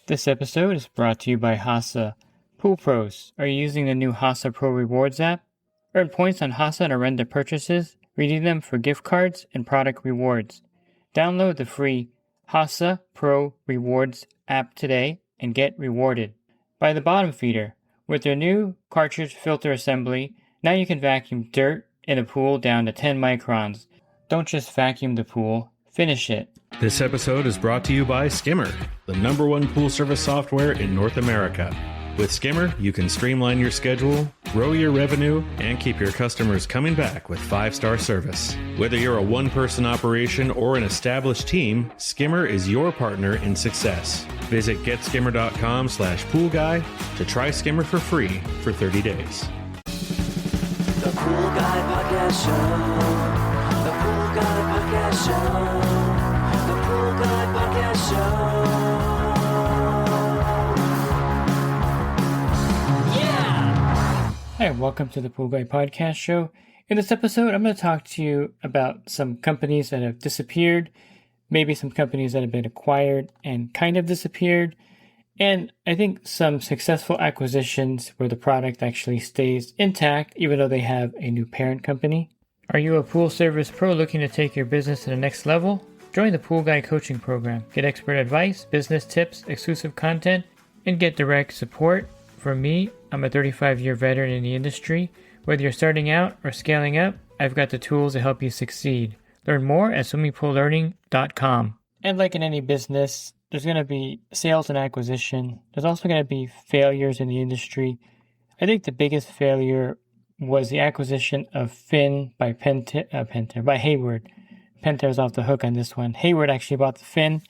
This episode is brought to you by Hasa. Pool Pros. Are you using the new Hasa Pro Rewards app? Earn points on Hasa and render purchases, redeem them for gift cards and product rewards. Download the free Hasa Pro Rewards app today and get rewarded. By the Bottom Feeder. With their new cartridge filter assembly, now you can vacuum dirt in a pool down to 10 microns. Don't just vacuum the pool, finish it. This episode is brought to you by Skimmer, the #1 pool service software in North America. With Skimmer, you can streamline your schedule, grow your revenue, and keep your customers coming back with 5-star service. Whether you're a one-person operation or an established team, Skimmer is your partner in success. Visit getskimmer.com/poolguy to try Skimmer for free for 30 days. The Pool Guy Podcast Show. The Pool Guy Podcast Show. The Pool Guy Podcast Show. Hi, welcome to the Pool Guy Podcast Show. In this episode, I'm going to talk to you about some companies that have disappeared, maybe some companies that have been acquired and kind of disappeared, and I think some successful acquisitions where the product actually stays intact even though they have a new parent company. Are you a pool service pro looking to take your business to the next level? Join the Pool Guy Coaching Program. Get expert advice, business tips, exclusive content, and get direct support. For me, I'm a 35-year veteran in the industry. Whether you're starting out or scaling up, I've got the tools to help you succeed. Learn more at swimmingpoollearning.com. And like in any business, there's going to be sales and acquisition. There's also going to be failures in the industry. I think the biggest failure was the acquisition of Fin by by Hayward. Pentair's off the hook on this one. Hayward actually bought the Fin.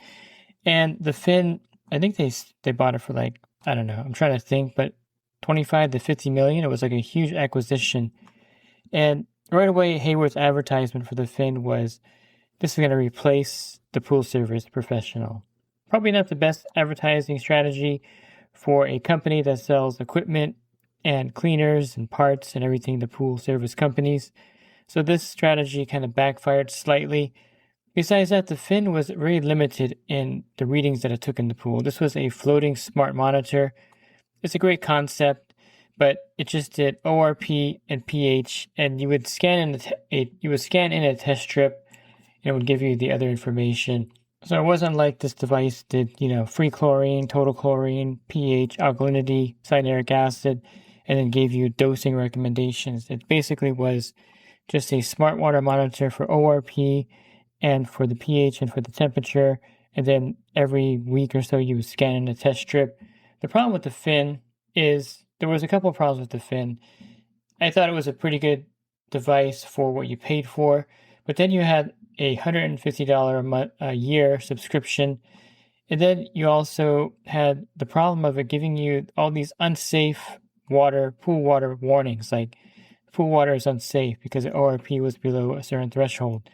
And the Fin, I think they bought it for like, I don't know, I'm trying to think, but 25 to 50 million. It was like a huge acquisition. And right away, Hayward's advertisement for the Fin was, this is going to replace the pool service professional. Probably not the best advertising strategy for a company that sells equipment and cleaners and parts and everything to pool service companies. So this strategy kind of backfired slightly. Besides that, the Fin was really limited in the readings that it took in the pool. This was a floating smart monitor. It's a great concept, but it just did ORP and pH, and you would scan in a test strip, and it would give you the other information. So it wasn't like this device did, free chlorine, total chlorine, pH, alkalinity, cyanuric acid, and then gave you dosing recommendations. It basically was just a smart water monitor for ORP and for the pH and for the temperature, and then every week or so you would scan in a test strip. The problem with the Fin is there was a couple of problems with the Fin. I thought it was a pretty good device for what you paid for, but then you had a $150 a year subscription, and then you also had the problem of it giving you all these unsafe pool water warnings, like pool water is unsafe because the ORP was below a certain threshold.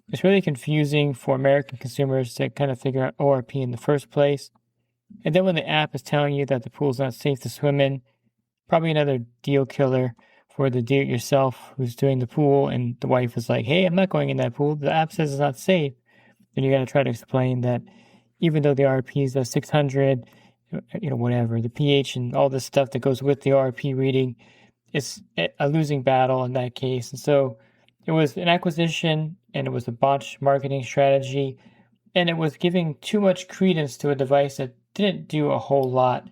It's really confusing for American consumers to kind of figure out ORP in the first place. And then when the app is telling you that the pool is not safe to swim in, probably another deal killer for the do-it-yourself who's doing the pool, and the wife is like, hey, I'm not going in that pool. The app says it's not safe. Then you got to try to explain that even though the ORP is at 600, whatever, the pH and all this stuff that goes with the ORP reading, it's a losing battle in that case. And so it was an acquisition, and it was a botched marketing strategy, and it was giving too much credence to a device that didn't do a whole lot,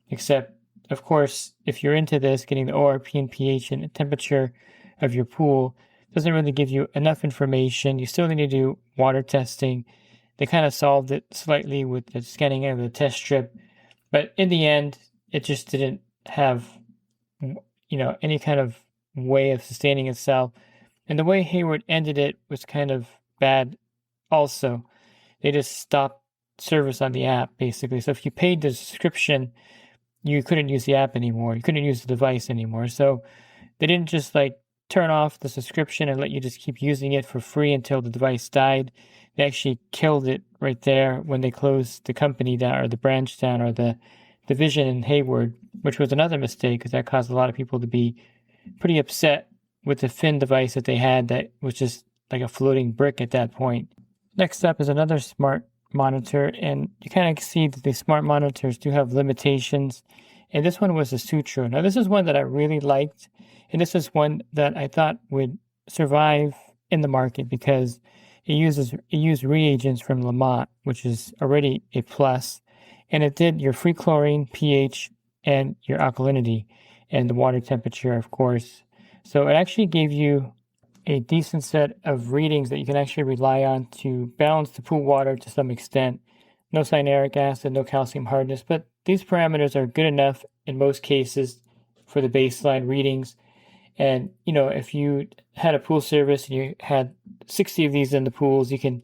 except, of course, if you're into this, getting the ORP and pH and temperature of your pool doesn't really give you enough information. You still need to do water testing. They kind of solved it slightly with the scanning of the test strip, but in the end, it just didn't have, any kind of way of sustaining itself. And the way Hayward ended it was kind of bad also. They just stopped service on the app, basically. So if you paid the subscription, you couldn't use the app anymore. You couldn't use the device anymore. So they didn't just turn off the subscription and let you just keep using it for free until the device died. They actually killed it right there when they closed the company down, or the branch down, or the division in Hayward, which was another mistake because that caused a lot of people to be pretty upset with the Fin device that they had that was just like a floating brick at that point. Next up is another smart monitor, and you kind of see that the smart monitors do have limitations. And this one was a Sutro. Now, this is one that I really liked, and this is one that I thought would survive in the market because it used reagents from Lamont, which is already a plus, and it did your free chlorine, pH, and your alkalinity, and the water temperature, of course. So it actually gave you a decent set of readings that you can actually rely on to balance the pool water to some extent. No cyanuric acid, no calcium hardness, but these parameters are good enough in most cases for the baseline readings. And, if you had a pool service and you had 60 of these in the pools, you can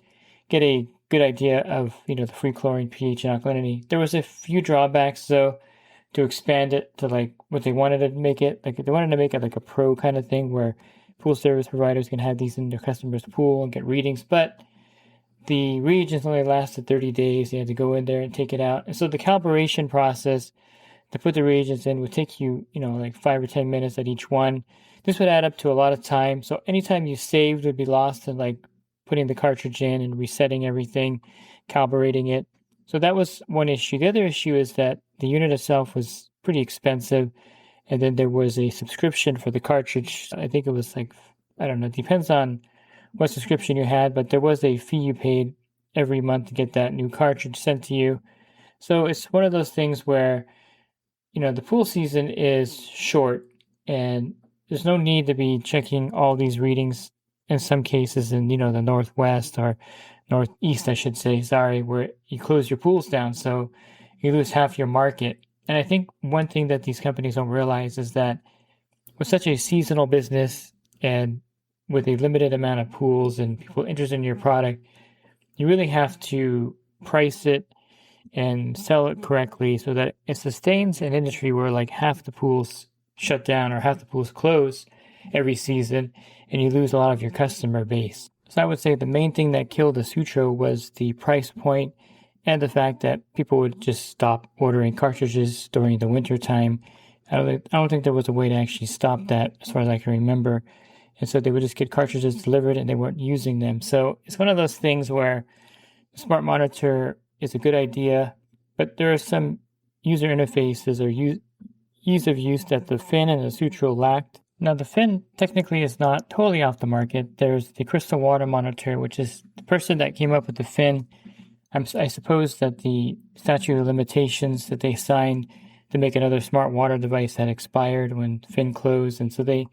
get a good idea of, the free chlorine, pH, and alkalinity. There was a few drawbacks, though, to expand it to like what they wanted to make it. Like they wanted to make it like a pro kind of thing where pool service providers can have these in their customers' pool and get readings, but the reagents only lasted 30 days. You had to go in there and take it out. And so the calibration process to put the reagents in would take you, like 5 or 10 minutes at each one. This would add up to a lot of time. So anytime you saved would be lost in like putting the cartridge in and resetting everything, calibrating it. So that was one issue. The other issue is that the unit itself was pretty expensive. And then there was a subscription for the cartridge. I think it was like, I don't know, it depends on what subscription you had, but there was a fee you paid every month to get that new cartridge sent to you. So it's one of those things where, the pool season is short and there's no need to be checking all these readings in some cases in, the Northwest or Northeast, I should say, where you close your pools down. So you lose half your market. And I think one thing that these companies don't realize is that with such a seasonal business and with a limited amount of pools and people interested in your product, you really have to price it and sell it correctly so that it sustains an industry where like half the pools shut down or half the pools close every season and you lose a lot of your customer base. So I would say the main thing that killed the Sutro was the price point and the fact that people would just stop ordering cartridges during the winter time. I don't think there was a way to actually stop that as far as I can remember. And so they would just get cartridges delivered and they weren't using them. So it's one of those things where the smart monitor is a good idea, but there are some user interfaces or ease of use that the Fin and the Sutro lacked. Now the Fin technically is not totally off the market. There's the crystal water monitor, which is the person that came up with the Fin. I suppose that the statute of limitations that they signed to make another smart water device had expired when Fin closed, and so they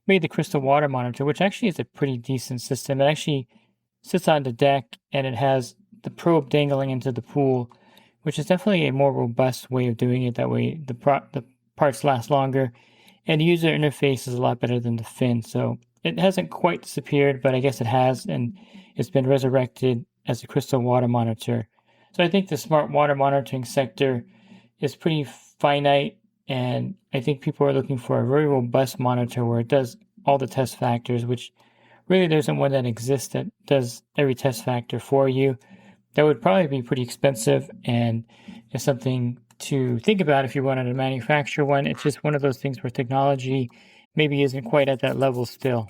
made the crystal water monitor, which actually is a pretty decent system. It actually sits on the deck and it has the probe dangling into the pool, which is definitely a more robust way of doing it. That way the parts last longer and the user interface is a lot better than the Fin. So it hasn't quite disappeared, but I guess it has, and it's been resurrected as a crystal water monitor. So I think the smart water monitoring sector is pretty finite, and I think people are looking for a very robust monitor where it does all the test factors, which really there isn't one that exists that does every test factor for you. That would probably be pretty expensive, and it's something to think about if you wanted to manufacture one. It's just one of those things where technology maybe isn't quite at that level still.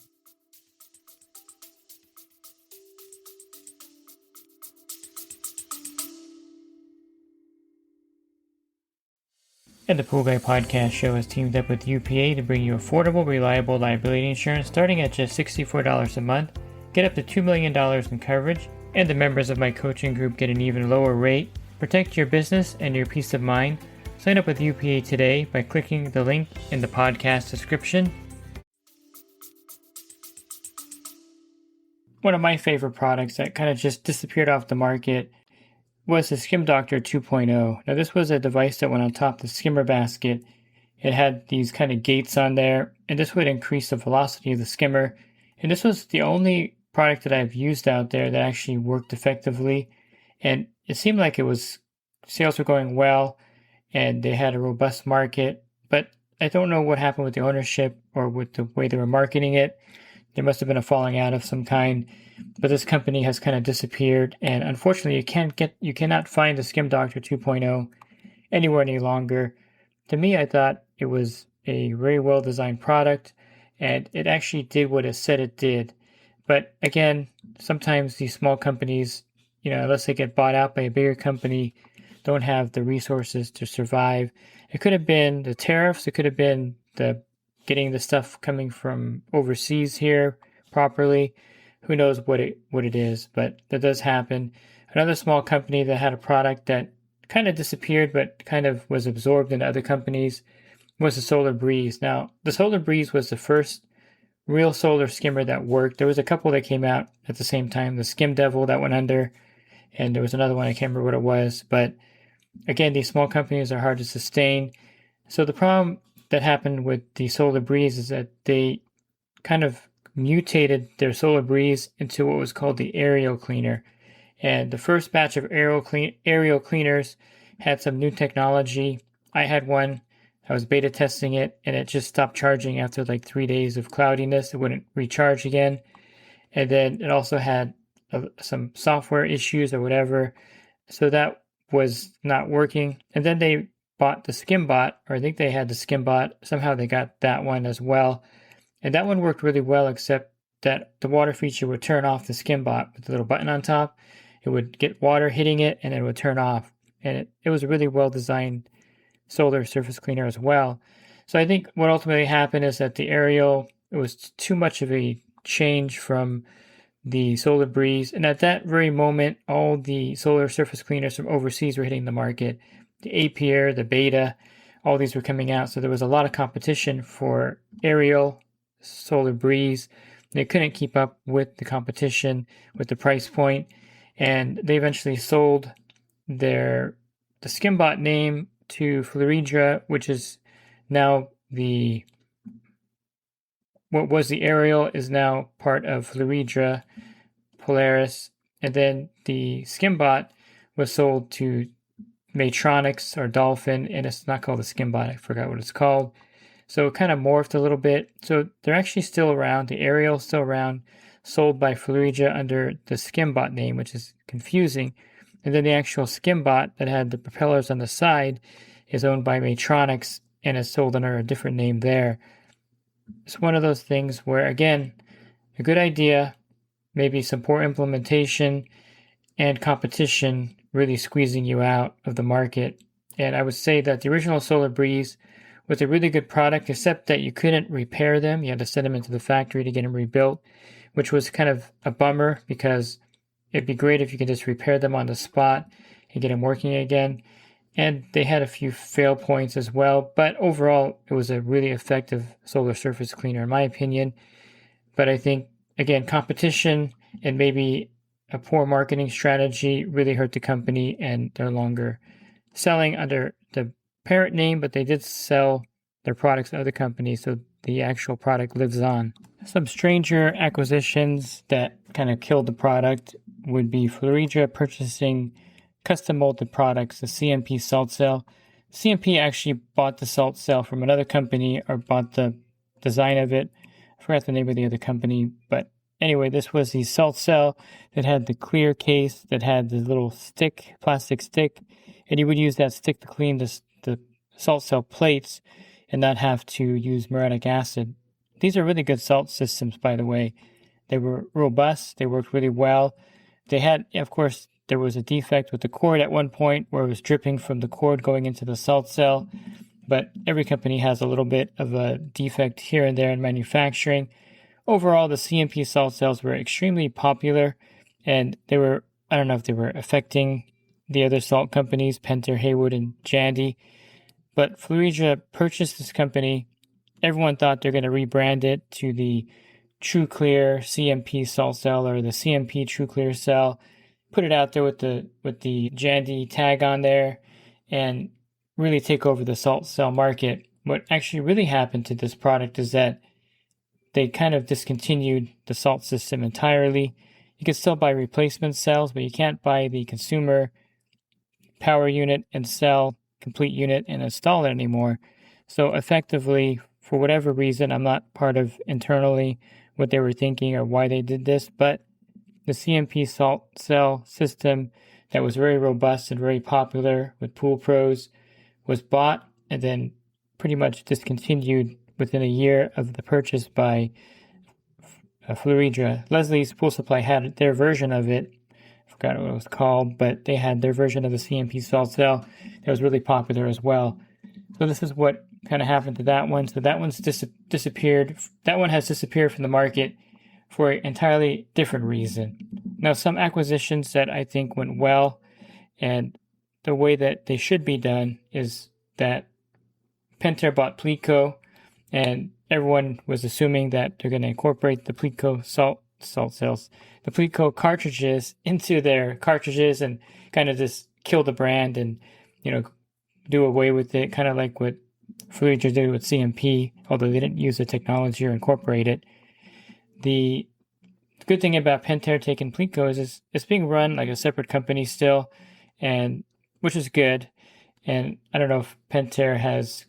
And the Pool Guy Podcast Show has teamed up with UPA to bring you affordable, reliable liability insurance starting at just $64 a month. Get up to $2 million in coverage, and the members of my coaching group get an even lower rate. Protect your business and your peace of mind. Sign up with UPA today by clicking the link in the podcast description. One of my favorite products that kind of just disappeared off the market was the Skim Doctor 2.0. Now this was a device that went on top of the skimmer basket. It had these kind of gates on there, and this would increase the velocity of the skimmer. And this was the only product that I've used out there that actually worked effectively. And it seemed like sales were going well and they had a robust market, but I don't know what happened with the ownership or with the way they were marketing it. There must have been a falling out of some kind, but this company has kind of disappeared, and unfortunately you cannot find the Skim Doctor 2.0 anywhere any longer. To me, I thought it was a very well designed product and it actually did what it said it did. But again, sometimes these small companies unless they get bought out by a bigger company, don't have the resources to survive. It could have been the tariffs. It could have been the getting the stuff coming from overseas here properly. Who knows what it is, but that does happen. Another small company that had a product that kind of disappeared, but kind of was absorbed into other companies was the Solar Breeze. Now, the Solar Breeze was the first real solar skimmer that worked. There was a couple that came out at the same time. The Skim Devil that went under, and there was another one, I can't remember what it was. But again, these small companies are hard to sustain. So the problem that happened with the Solar Breeze is that they kind of mutated their Solar Breeze into what was called the aerial cleaner. And the first batch of aerial cleaners had some new technology. I had one. I was beta testing it, and it just stopped charging after like 3 days of cloudiness. It wouldn't recharge again. And then it also had some software issues or whatever. So that was not working. And then they bought the SkimBot, or I think they had the SkimBot. Somehow they got that one as well. And that one worked really well, except that the water feature would turn off the SkimBot with the little button on top. It would get water hitting it, and it would turn off. And it was a really well-designed solar surface cleaner as well. So I think what ultimately happened is that the aerial, it was too much of a change from the Solar Breeze. And at that very moment, all the solar surface cleaners from overseas were hitting the market. The Apier, the Beta, all these were coming out. So there was a lot of competition for aerial Solar Breeze. They couldn't keep up with the competition, with the price point. And they eventually sold the SkimBot name to Fluidra, which is now what was the aerial is now part of Fluidra, Polaris, and then the SkimBot was sold to Maytronics or Dolphin, and it's not called the SkimBot. I forgot what it's called. So it kind of morphed a little bit. So they're actually still around. The aerial is still around, sold by Fluidra under the SkimBot name, which is confusing. And then the actual SkimBot that had the propellers on the side is owned by Maytronics and is sold under a different name there. It's one of those things where, again, a good idea, maybe some poor implementation and competition really squeezing you out of the market. And I would say that the original Solar Breeze was a really good product, except that you couldn't repair them. You had to send them into the factory to get them rebuilt, which was kind of a bummer because it'd be great if you could just repair them on the spot and get them working again. And they had a few fail points as well. But overall, it was a really effective solar surface cleaner, in my opinion. But I think, again, competition and maybe a poor marketing strategy really hurt the company, and they're no longer selling under the parent name, but they did sell their products to other companies, so the actual product lives on. Some stranger acquisitions that kind of killed the product would be Fluidra purchasing custom molded products, the CMP salt cell. CMP actually bought the salt cell from another company, or bought the design of it. I forgot the name of the other company, but anyway, this was the salt cell that had the clear case, that had the little stick, plastic stick, and you would use that stick to clean the salt cell plates and not have to use muriatic acid. These are really good salt systems, by the way. They were robust. They worked really well. They had, of course, there was a defect with the cord at one point where it was dripping from the cord going into the salt cell. But every company has a little bit of a defect here and there in manufacturing. Overall, the CMP salt cells were extremely popular, and they were, I don't know if they were affecting the other salt companies, Penter, Hayward, and Jandy. But Fluidra purchased this company. Everyone thought they're going to rebrand it to the True Clear CMP salt cell, or the CMP True Clear cell. Put it out there with the Jandy tag on there and really take over the salt cell market. What actually really happened to this product is that they kind of discontinued the salt system entirely. You can still buy replacement cells, but you can't buy the consumer power unit and cell complete unit and install it anymore. So effectively, for whatever reason, I'm not part of internally what they were thinking or why they did this, but the CMP salt cell system that was very robust and very popular with pool pros was bought and then pretty much discontinued within a year of the purchase by Fluidra. Leslie's Pool Supply had their version of it forgot what it was called, but they had their version of the CMP salt cell that was really popular as well. So this is what kind of happened to that one. So that one's disappeared. That one has disappeared from the market for an entirely different reason. Now, some acquisitions that I think went well, and the way that they should be done is that Pentair bought Pleatco, and everyone was assuming that they're going to incorporate the Pleatco salt cells, the Pleatco cartridges into their cartridges and kind of just kill the brand and, do away with it, kind of like what Fluidra did with CMP, although they didn't use the technology or incorporate it. The good thing about Pentair taking Pleatco is it's being run like a separate company still, and which is good. And I don't know if Pentair has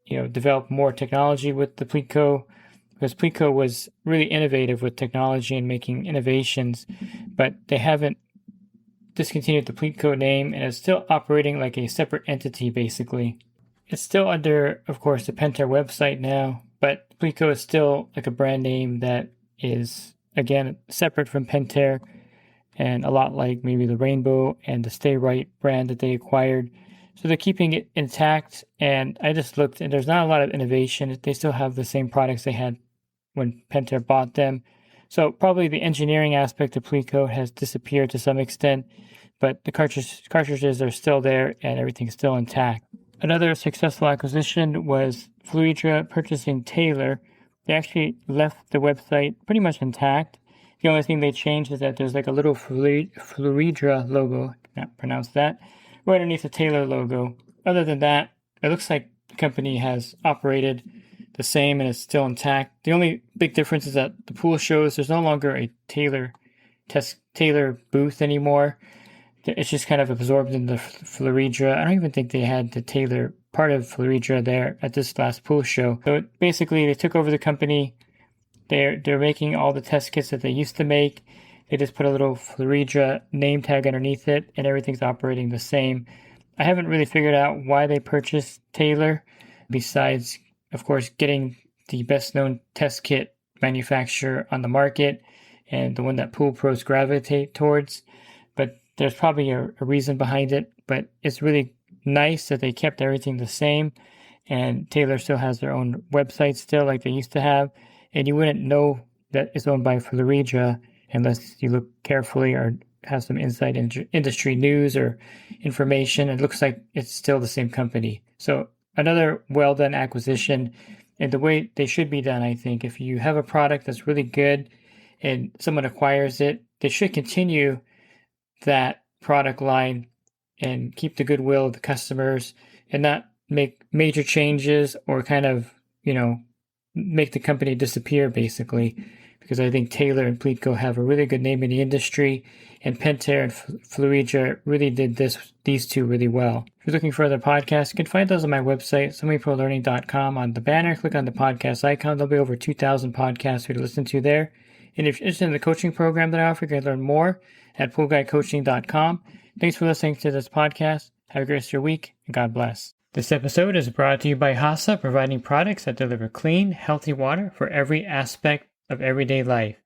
developed more technology with the Pleatco, because Pleatco was really innovative with technology and making innovations, but they haven't discontinued the Pleatco name, and it's still operating like a separate entity basically. It's still under, of course, the Pentair website now, but Pleatco is still like a brand name that is, again, separate from Pentair, and a lot like maybe the Rainbow and the Stay Right brand that they acquired. So they're keeping it intact, and I just looked, and there's not a lot of innovation. They still have the same products they had when Pentair bought them. So probably the engineering aspect of Pleatco has disappeared to some extent, but the cartridges are still there, and everything's still intact. Another successful acquisition was Fluidra purchasing Taylor. They actually left the website pretty much intact. The only thing they changed is that there's like a little Fluidra logo, not pronounce that, right underneath the Taylor logo. Other than that, it looks like the company has operated the same and is still intact. The only big difference is that the pool shows there's no longer a Taylor booth anymore. It's just kind of absorbed in the Fluidra. I don't even think they had the Taylor part of Fluidra there at this last pool show. So basically, they took over the company. They're making all the test kits that they used to make. They just put a little Fluidra name tag underneath it, and everything's operating the same. I haven't really figured out why they purchased Taylor, besides, of course, getting the best-known test kit manufacturer on the market and the one that pool pros gravitate towards. But there's probably a reason behind it. But it's really nice that they kept everything the same, and Taylor still has their own website still like they used to have, and you wouldn't know that it's owned by Fluidra unless you look carefully or have some inside industry news or information. It looks like it's still the same company. So another well-done acquisition, and the way they should be done, I think. If you have a product that's really good and someone acquires it, they should continue that product line and keep the goodwill of the customers and not make major changes or kind of, make the company disappear, basically. Because I think Taylor and Pleatco have a really good name in the industry, and Pentair and Fluidra really did these two really well. If you're looking for other podcasts, you can find those on my website, swimmingpoollearning.com. On the banner, click on the podcast icon. There'll be over 2,000 podcasts for you to listen to there. And if you're interested in the coaching program that I offer, you can learn more at poolguycoaching.com. Thanks for listening to this podcast. Have a great rest of your week, and God bless. This episode is brought to you by HASA, providing products that deliver clean, healthy water for every aspect of everyday life.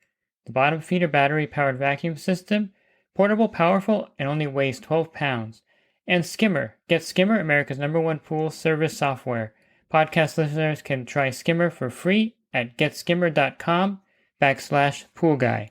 The bottom feeder battery-powered vacuum system, portable, powerful, and only weighs 12 pounds. And Skimmer. Get Skimmer, America's #1 pool service software. Podcast listeners can try Skimmer for free at getskimmer.com/poolguy.